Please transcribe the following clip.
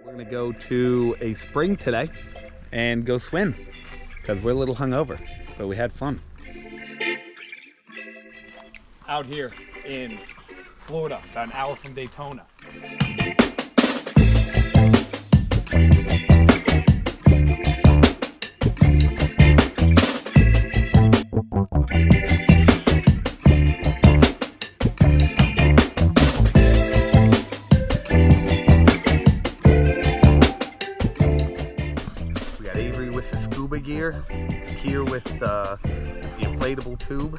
We're gonna go to a spring today and go swim because we're a little hungover, but we had fun. Out here in Florida, about an hour from Daytona. With the scuba gear, here with the inflatable tube.